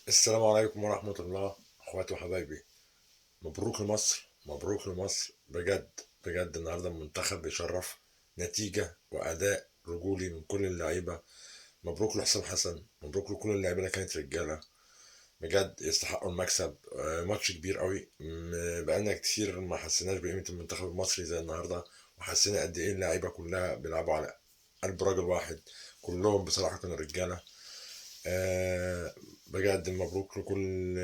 السلام عليكم ورحمة الله. اخواتي وحبايبي، مبروك لمصر، مبروك لمصر بجد. بجد النهارده المنتخب بيشرف، نتيجة وأداء رجولي من كل اللعيبة. مبروك لحسام حسن، مبروك لكل اللعيبة اللي كانت رجالة، بجد يستحقوا المكسب. ماتش كبير قوي. بقالنا كتير ما حسيناش بقيمة المنتخب المصري زي النهارده، وحسينا قد ايه اللعيبة كلها بيلعبوا على قلب راجل واحد. كلهم بصراحة كانوا رجالة. آه، بجد مبروك لكل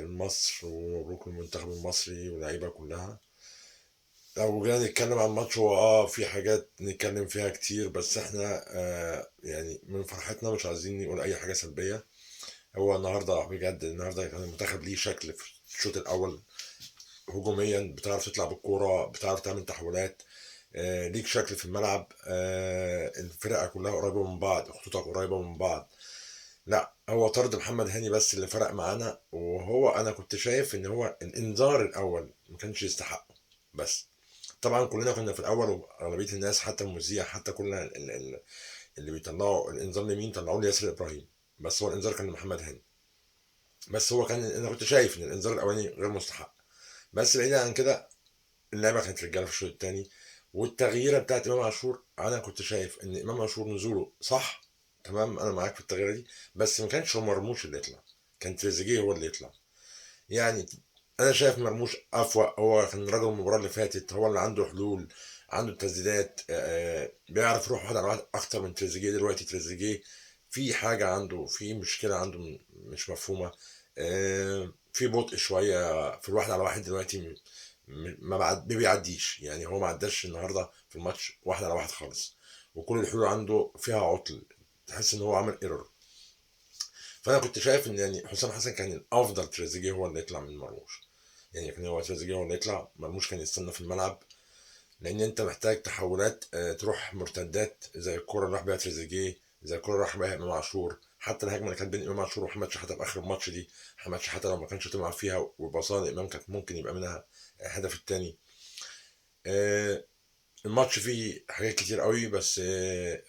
مصر، ومبروك للمنتخب المصري واللعيبة كلها. لو جينا نتكلم عن الماتش، هو في حاجات نتكلم فيها كتير، بس احنا يعني من فرحتنا مش عايزين نقول اي حاجة سلبية. هو النهارده بجد، النهارده كان المنتخب ليه شكل في الشوط الاول. هجوميا بتعرف تطلع بالكورة، بتعرف تعمل تحولات. ليك شكل في الملعب. الفرقة كلها قريبة من بعض، خطوطها قريبة من بعض. لا، هو طرد محمد هاني بس اللي فرق معانا، وهو انا كنت شايف ان هو الانذار الاول ما كانش يستحقه. بس طبعا كلنا كنا في الاول، واغلبيه الناس حتى المذيع حتى كل اللي بيطلعوا الانذار لمين طلعوا لي ياسر ابراهيم. بس هو الانذار كان لمحمد هاني. بس هو كان، انا كنت شايف ان الانذار الاولاني غير مستحق. بس بعيدا عن كده، اللعبه كانت رجاله في الشوط الثاني. والتغييره بتاعت امام عاشور، انا كنت شايف ان امام عاشور نزوله صح. تمام، انا معاك في التغييره دي. بس ما كانش هو مرموش اللي يطلع، كان تريزيجيه هو اللي يطلع يعني. انا شايف مرموش افوق، هو كان راجل المباراه اللي فاتت، هو اللي عنده حلول، عنده تسديدات. بيعرف يروح واحد على واحد اكتر من تريزيجيه. دلوقتي تريزيجيه في حاجه عنده، في مشكله عنده مش مفهومه. في بطء شويه في الواحد على واحد دلوقتي. ما بيعديش يعني. هو ما عداش النهارده في الماتش واحد على واحد خالص، وكل الحلول عنده فيها عطل. تحس ان هو عامل ايرور. فانا كنت شايف ان يعني حسام حسن كان الافضل تريزيجيه هو اللي يطلع من مرموش. يعني كان هو تريزيجيه هو اللي يطلع، مرموش كان يستنى في الملعب. لان انت محتاج تحولات، تروح مرتدات زي الكوره اللي راح بيها تريزيجيه، زي الكوره اللي راح بيها امام عاشور. حتى الهجمه اللي كانت بين امام عاشور ومحمد شحاته في اخر الماتش دي، محمد شحاته لو ما كانش طمع فيها وباصها لامام كانت ممكن يبقى منها الهدف الثاني. الماتش فيه حاجات كتير قوي، بس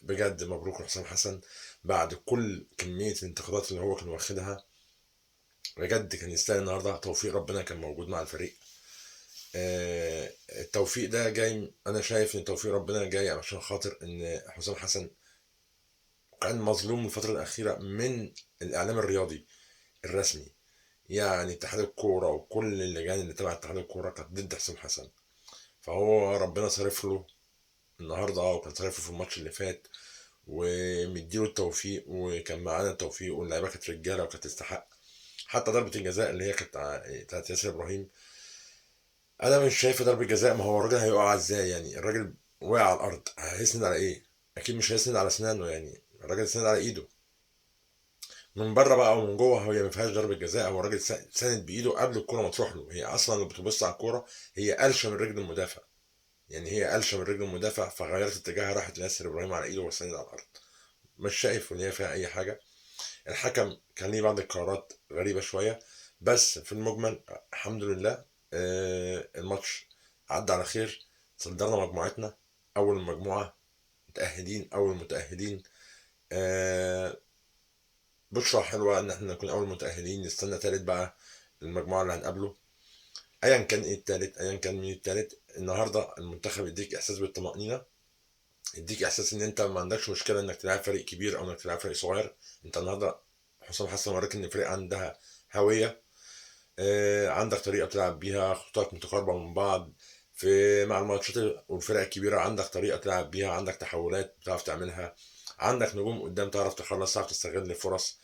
بجد مبروك لحسام حسن. بعد كل كمية الانتقادات اللي هو كان واخدها، بجد كان يستاهل. النهارده توفيق ربنا كان موجود مع الفريق. التوفيق ده جاي، انا شايف ان توفيق ربنا جاي علشان خاطر ان حسام حسن كان مظلوم الفترة الأخيرة من الإعلام الرياضي الرسمي. يعني اتحاد الكورة وكل اللجان اللي تبع اتحاد الكورة كانت ضد حسام حسن. فهو ربنا صارف له النهارده، وكان صارف له في الماتش اللي فات، ومديله التوفيق، وكان معانا التوفيق، واللعيبه كانت رجاله وكانت تستحق. حتى ضربه الجزاء اللي هي كانت بتاعت ياسر ابراهيم، انا مش شايف ضربه جزاء. ما هو الراجل هيقع ازاي يعني؟ الراجل وقع على الارض، هيسند على ايه؟ اكيد مش هيسند على اسنانه يعني، الراجل سند على ايده. من بره بقى او من جوه، هي ما فيهاش ضربه جزاء. هو الراجل سند بايده قبل الكوره ما تروح له. هي اصلا لو بتبص على الكوره، هي قلشه من رجل المدافع. يعني هي قلشه من رجل المدافع، فغيرت اتجاهها، راحت لياسر ابراهيم على ايده وسند على الارض. مش شايف ان هي فيها اي حاجه. الحكم كان ليه بعض القرارات غريبة شوية، بس في المجمل الحمد لله. الماتش عدى على خير. صدرنا مجموعتنا، أول مجموعة متأهلين، أول متأهلين. آه، بشرة حلوة إن احنا نكون أول متأهلين. نستنى تالت بقى، المجموعة اللي هنقابله. أيا كان إيه التالت، أيا كان مين التالت، النهاردة المنتخب يديك إحساس بالطمأنينة، يديك إحساس إن أنت ما عندكش مشكلة إنك تلعب فريق كبير أو إنك تلعب فريق صغير. أنت النهاردة حسام حسن وراك إن الفريق عندها هوية. عندك طريقة بتلعب بيها، خطوطك متقاربة من بعض. في مع الماتشات والفرق الكبيرة عندك طريقة تلعب بيها، عندك تحولات بتعرف تعملها، عندك نجوم قدام تعرف تخلص، تعرف تستغل الفرص.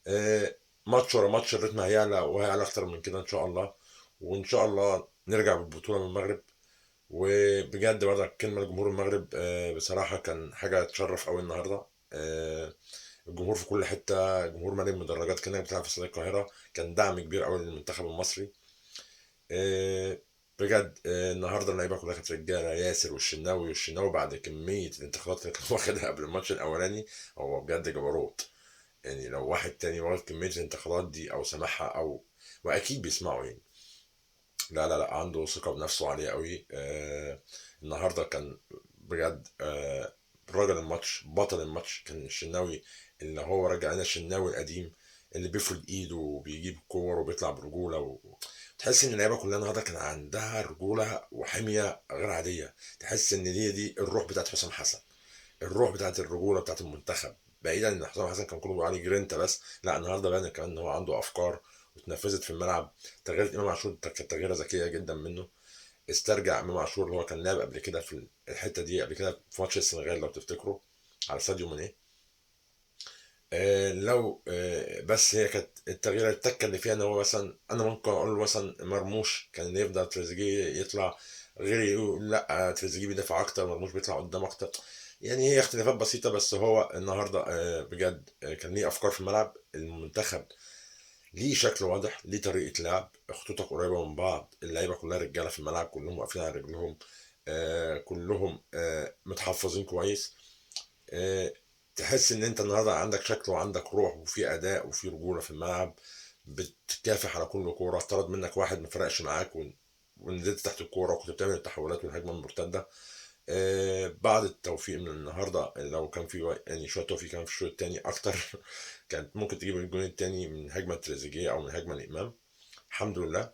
آه، ماتش ورا ماتش الريتم هيعلى، وهيعلى أكتر من كده إن شاء الله. وإن شاء الله نرجع بالبطولة من المغرب. وبجد برضه كلمة لجمهور المغرب، بصراحة كان حاجة تشرف أوي النهاردة. الجمهور في كل حتة، جمهور مالي المدرجات كأنك بتلعب في استاد القاهرة. كان دعم كبير أوي للمنتخب المصري. آه، بجد النهارده اللعيبه كلها كانت رجاله. ياسر والشناوي بعد كميه الانتقادات اللي كان واخدها قبل الماتش الاولاني، هو بجد جبروت. يعني لو واحد تاني واخد كميه الانتقادات دي او سمعها، او واكيد بيسمعوا يعني. لا لا لا، عنده ثقه بنفسه عاليه قوي. النهارده كان بجد راجل الماتش، بطل الماتش كان الشناوي. اللي هو رجع لنا الشناوي القديم، اللي بيفرد ايده وبيجيب كور وبيطلع برجوله تحس ان اللعيبه كلها النهارده كان عندها رجوله وحميه غير عاديه. تحس ان دي الروح بتاعت حسام حسن، الروح بتاعت الرجوله بتاعت المنتخب. بعيدا ان حسام حسن كان كله بيقول عليه جرينتا، بس لا، النهارده بان كمان ان هو عنده افكار واتنفذت في الملعب. تغيير امام عاشور كانت تغييره ذكيه جدا منه. استرجع امام عاشور اللي هو كان لعب قبل كده في الحته دي قبل كده في ماتش السنغال لو تفتكروا، على ساديو ماني. لو بس هي كانت التغيير التكه اللي فيها ان هو مثلا انا ممكن اقول له مثلا مرموش كان يفضل تريزيجيه يطلع، غيري يقول لا تريزيجيه بيدافع اكتر، مرموش بيطلع قدام اكتر. يعني هي اختلافات بسيطه، بس هو النهارده بجد كان ليه افكار في الملعب. المنتخب ليه شكل واضح، ليه طريقه لعب، خطوطك قريبه من بعض، اللعيبه كلها رجاله في الملعب، كلهم واقفين على رجلهم، كلهم متحفظين كويس. آه، تحس ان انت النهارده عندك شكل وعندك روح وفي اداء وفي رجوله في الملعب. بتكافح على كل كوره، طرد منك واحد ما فرقش معاك ونزلت تحت الكوره وكنت بتعمل التحولات والهجمه المرتده. بعد التوفيق من النهارده، لو كان في يعني شويه توفيق كمان في الشوط الثاني اكتر كانت ممكن تجيب الجون الثاني من هجمه تريزيجيه او من هجمه الامام. الحمد لله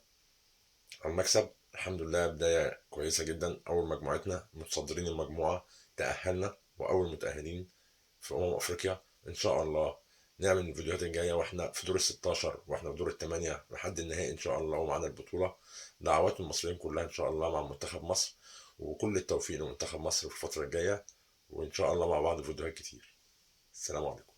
على المكسب، الحمد لله بدايه كويسه جدا. اول مجموعتنا متصدرين المجموعه، تاهلنا واول متاهلين في افريقيا. ان شاء الله نعمل الفيديوهات الجايه واحنا في دور ال 16 واحنا في دور الثمانيه لحد النهائي ان شاء الله ومعانا البطوله. دعوات المصريين كلها ان شاء الله مع منتخب مصر، وكل التوفيق لمنتخب مصر في الفتره الجايه، وان شاء الله مع بعض فيديوهات كتير. السلام عليكم.